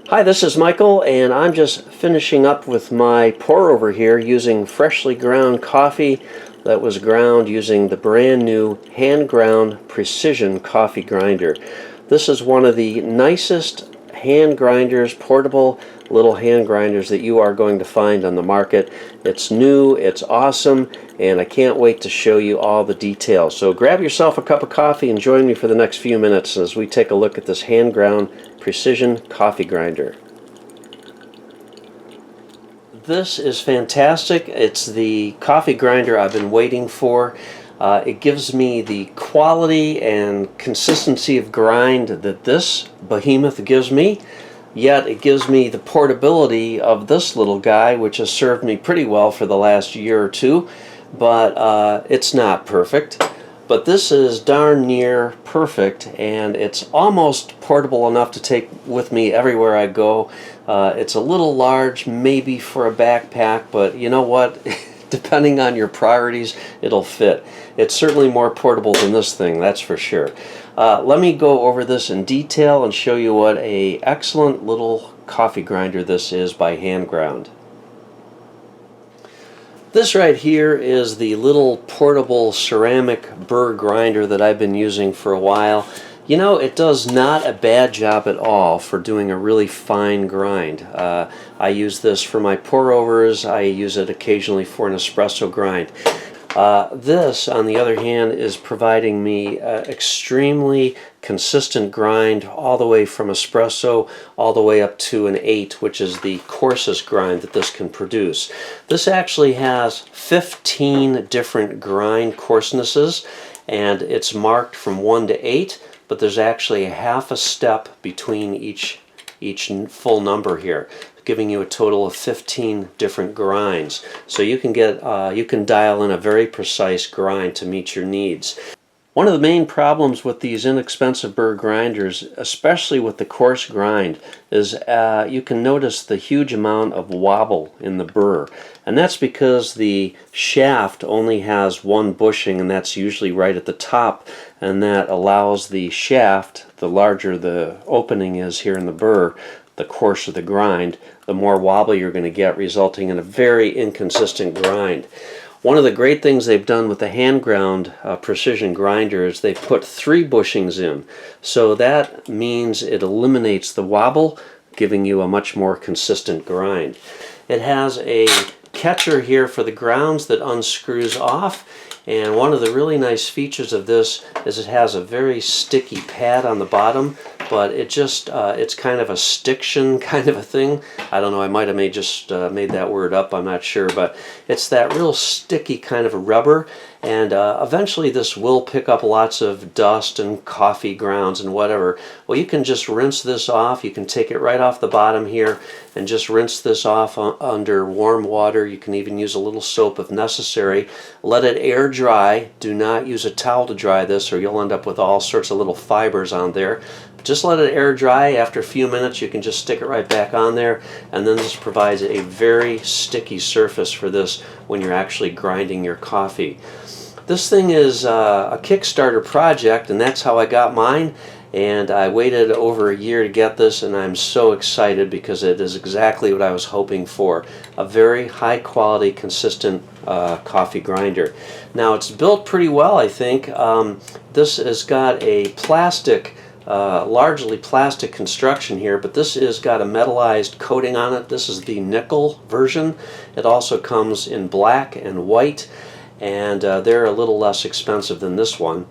Hi, this is Michael, and I'm just finishing up with my pour over here using freshly ground coffee that was ground using the brand new hand-ground precision coffee grinder. This is one of the nicest hand grinders, portable little hand grinders that you are going to find on the market. It's new, it's awesome, and I can't wait to show you all the details. So grab yourself a cup of coffee and join me for the next few minutes as we take a look at this hand ground precision coffee grinder. This is fantastic. It's the coffee grinder I've been waiting for. It gives me the quality and consistency of grind that this behemoth gives me, yet it gives me the portability of this little guy, which has served me pretty well for the last year or two, but it's not perfect. But this is darn near perfect, and it's almost portable enough to take with me everywhere I go. It's a little large maybe for a backpack, but you know what? Depending on your priorities, it'll fit. It's certainly more portable than this thing, that's for sure. Let me go over this in detail and show you what an excellent little coffee grinder this is by Handground. This right here is the little portable ceramic Burr grinder that I've been using for a while. You know, it does not a bad job at all for doing a really fine grind. I use this for my pour-overs. I use it occasionally for an espresso grind. This, on the other hand, is providing me extremely consistent grind all the way from espresso all the way up to an 8, which is the coarsest grind that this can produce. This actually has 15 different grind coarsenesses, and it's marked from 1 to 8, but there's actually a half a step between each full number here, giving you a total of 15 different grinds. So you can dial in a very precise grind to meet your needs. One of the main problems with these inexpensive Burr grinders, especially with the coarse grind, is you can notice the huge amount of wobble in the burr. And that's because the shaft only has one bushing, and that's usually right at the top, and that allows the shaft, the larger the opening is here in the burr, the coarser the grind, the more wobble you're going to get, resulting in a very inconsistent grind. One of the great things they've done with the hand ground precision grinder is they've put 3 bushings in. So that means it eliminates the wobble, giving you a much more consistent grind. It has a catcher here for the grounds that unscrews off. And one of the really nice features of this is it has a very sticky pad on the bottom, but it just, it's kind of a stiction kind of a thing. I don't know, I might have made that word up, I'm not sure, but it's that real sticky kind of a rubber, and eventually this will pick up lots of dust and coffee grounds and whatever. Well, you can just rinse this off. You can take it right off the bottom here and just rinse this off under warm water. You can even use a little soap if necessary. Let it air dry. Do not use a towel to dry this, or you'll end up with all sorts of little fibers on there. Just let it air dry. After a few minutes you can just stick it right back on there, and then this provides a very sticky surface for this when you're actually grinding your coffee. This thing is a Kickstarter project, and that's how I got mine, and I waited over a year to get this, and I'm so excited because it is exactly what I was hoping for. A very high quality, consistent coffee grinder. Now, it's built pretty well, I think. This has got a largely plastic construction here, but this has got a metalized coating on it. This is the nickel version. It also comes in black and white, and they're a little less expensive than this one.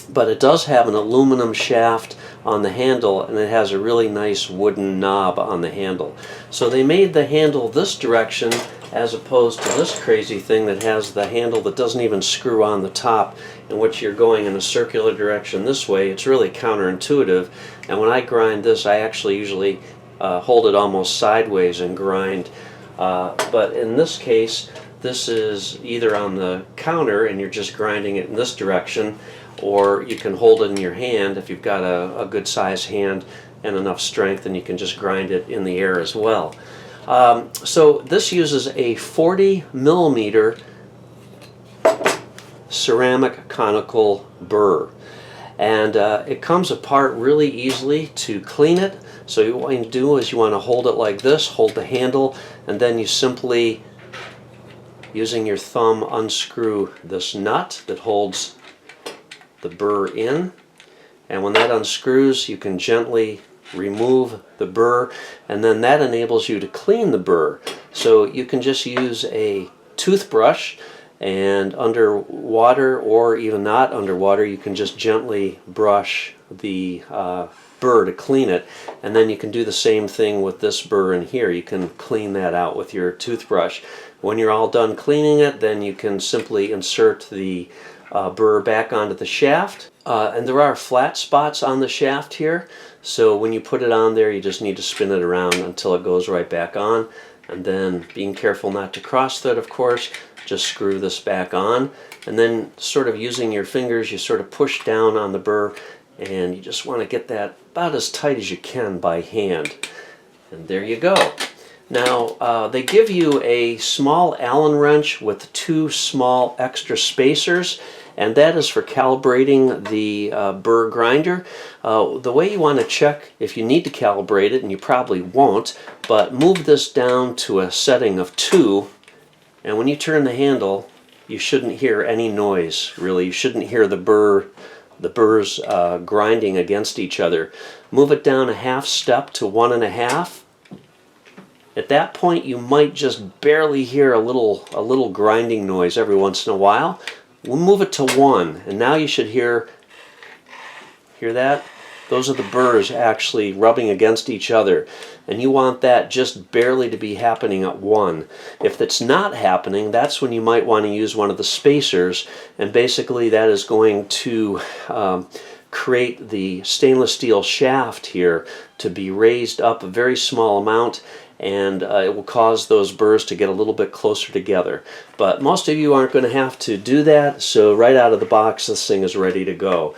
But it does have an aluminum shaft on the handle, and it has a really nice wooden knob on the handle. So they made the handle this direction as opposed to this crazy thing that has the handle that doesn't even screw on the top, in which you're going in a circular direction this way. It's really counterintuitive, and when I grind this, I actually usually hold it almost sideways and grind. But in this case, this is either on the counter and you're just grinding it in this direction, or you can hold it in your hand if you've got a good sized hand and enough strength, and you can just grind it in the air as well. So this uses a 40 millimeter ceramic conical burr, and it comes apart really easily to clean it, So what you do is you want to hold it like this, hold the handle, and then you simply, using your thumb, unscrew this nut that holds the burr in. And when that unscrews, you can gently remove the burr, and then that enables you to clean the burr. So you can just use a toothbrush, and under water or even not underwater, you can just gently brush the burr to clean it. And then you can do the same thing with this burr in here. You can clean that out with your toothbrush. When you're all done cleaning it, then you can simply insert the burr back onto the shaft. And there are flat spots on the shaft here, so when you put it on there, you just need to spin it around until it goes right back on. And then, being careful not to cross thread, of course, just screw this back on. And then, sort of using your fingers, you sort of push down on the burr, and you just want to get that about as tight as you can by hand. And there you go. Now, they give you a small Allen wrench with 2 small extra spacers, and that is for calibrating the burr grinder. The way you want to check if you need to calibrate it, and you probably won't, but move this down to a setting of 2, and when you turn the handle, you shouldn't hear any noise, really. You shouldn't hear the burrs grinding against each other. Move it down a half step to 1.5. At that point, you might just barely hear a little grinding noise every once in a while. We'll move it to 1, and now you should hear that? Those are the burrs actually rubbing against each other, and you want that just barely to be happening at 1. If it's not happening, that's when you might want to use one of the spacers, and basically that is going to create the stainless steel shaft here to be raised up a very small amount, and it will cause those burrs to get a little bit closer together. But most of you aren't going to have to do that, so right out of the box this thing is ready to go.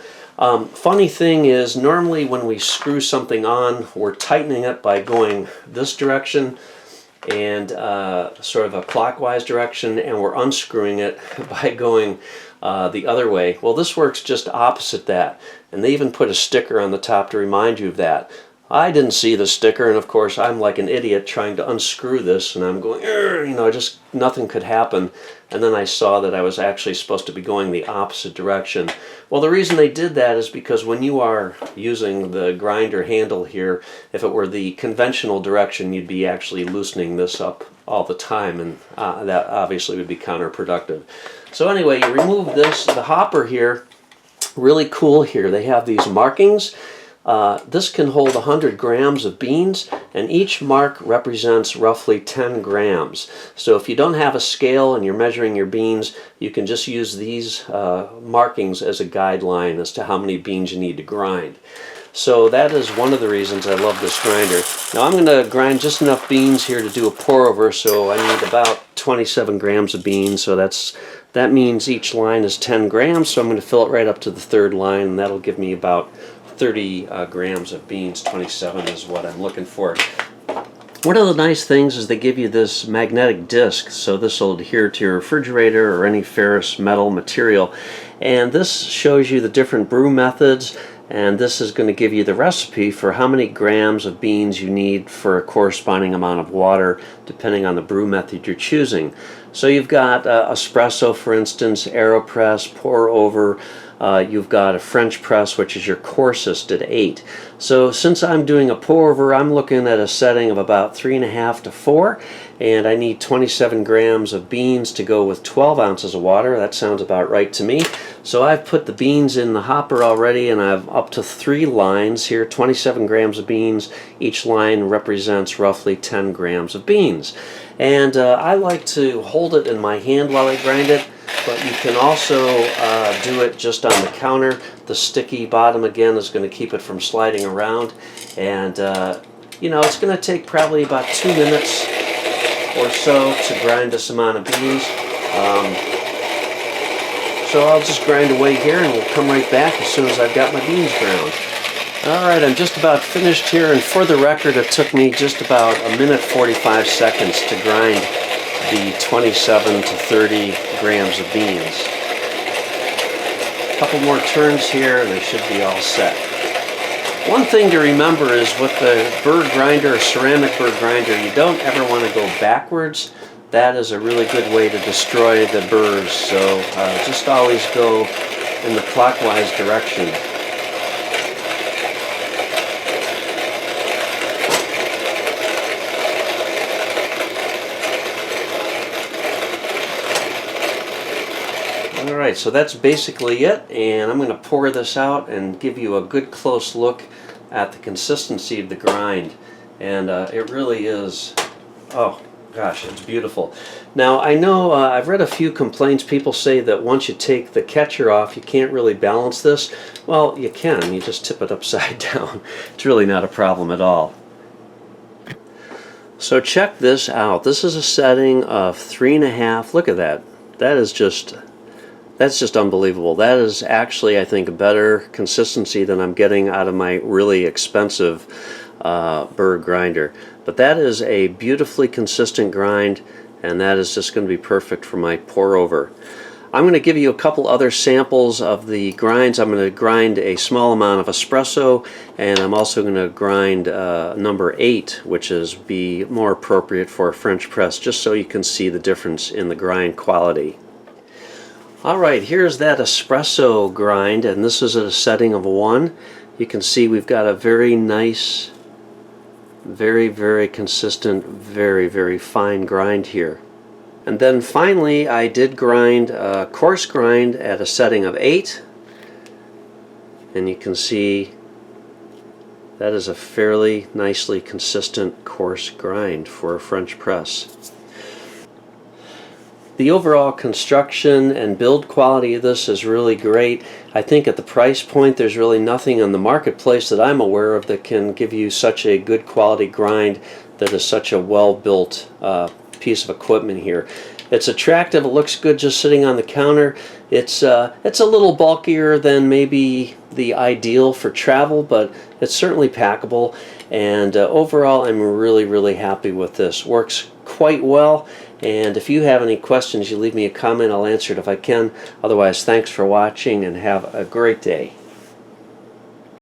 Funny thing is, normally when we screw something on, we're tightening it by going this direction and sort of a clockwise direction, and we're unscrewing it by going the other way. Well, this works just opposite that, and they even put a sticker on the top to remind you of that. I didn't see the sticker, and of course I'm like an idiot trying to unscrew this, and I'm going, you know, just nothing could happen. And then I saw that I was actually supposed to be going the opposite direction. Well, the reason they did that is because when you are using the grinder handle here, if it were the conventional direction, you'd be actually loosening this up all the time, and that obviously would be counterproductive. So anyway, you remove this, the hopper here, really cool here. They have these markings. This can hold 100 grams of beans, and each mark represents roughly 10 grams. So if you don't have a scale and you're measuring your beans, you can just use these markings as a guideline as to how many beans you need to grind. So that is one of the reasons I love this grinder. Now I'm going to grind just enough beans here to do a pour over, so I need about 27 grams of beans. So that means each line is 10 grams, so I'm going to fill it right up to the 3rd line, and that'll give me about 30 grams of beans. 27 is what I'm looking for. One of the nice things is they give you this magnetic disc, so this will adhere to your refrigerator or any ferrous metal material, and this shows you the different brew methods, and this is going to give you the recipe for how many grams of beans you need for a corresponding amount of water depending on the brew method you're choosing. So you've got espresso, for instance, AeroPress, pour over. You've got a French press, which is your coarsest at 8. So since I'm doing a pour over, I'm looking at a setting of about 3.5 to 4, and I need 27 grams of beans to go with 12 ounces of water. That sounds about right to me. So I've put the beans in the hopper already, and I've up to 3 lines here, 27 grams of beans. Each line represents roughly 10 grams of beans. And I like to hold it in my hand while I grind it, but you can also do it just on the counter. The sticky bottom again is going to keep it from sliding around, and you know, it's going to take probably about 2 minutes or so to grind this amount of beans. So I'll just grind away here, and we'll come right back as soon as I've got my beans ground. Alright, I'm just about finished here, and for the record it took me just about 1:45 seconds to grind the 27 to 30 grams of beans. A couple more turns here and they should be all set. One thing to remember is with the burr grinder, or ceramic burr grinder, you don't ever want to go backwards. That is a really good way to destroy the burrs, so just always go in the clockwise direction. Alright, so that's basically it, and I'm going to pour this out and give you a good close look at the consistency of the grind. And it really is, oh gosh, it's beautiful. Now I know I've read a few complaints. People say that once you take the catcher off you can't really balance this. Well, you can. You just tip it upside down. It's really not a problem at all. So check this out. This is a setting of 3.5. Look at that. That's just unbelievable. That is actually, I think, a better consistency than I'm getting out of my really expensive burr grinder. But that is a beautifully consistent grind, and that is just going to be perfect for my pour over. I'm going to give you a couple other samples of the grinds. I'm going to grind a small amount of espresso, and I'm also going to grind number 8, which is be more appropriate for a French press, just so you can see the difference in the grind quality. Alright, here's that espresso grind, and this is at a setting of 1. You can see we've got a very nice, very consistent, very fine grind here. And then finally I did grind a coarse grind at a setting of 8, and you can see that is a fairly nicely consistent coarse grind for a French press. The overall construction and build quality of this is really great. I think at the price point there's really nothing on the marketplace that I'm aware of that can give you such a good quality grind that is such a well-built piece of equipment here. It's attractive, it looks good just sitting on the counter. It's a little bulkier than maybe the ideal for travel, but it's certainly packable, and overall I'm really happy with this. Works quite well. And if you have any questions, you leave me a comment, I'll answer it if I can. Otherwise, thanks for watching and have a great day.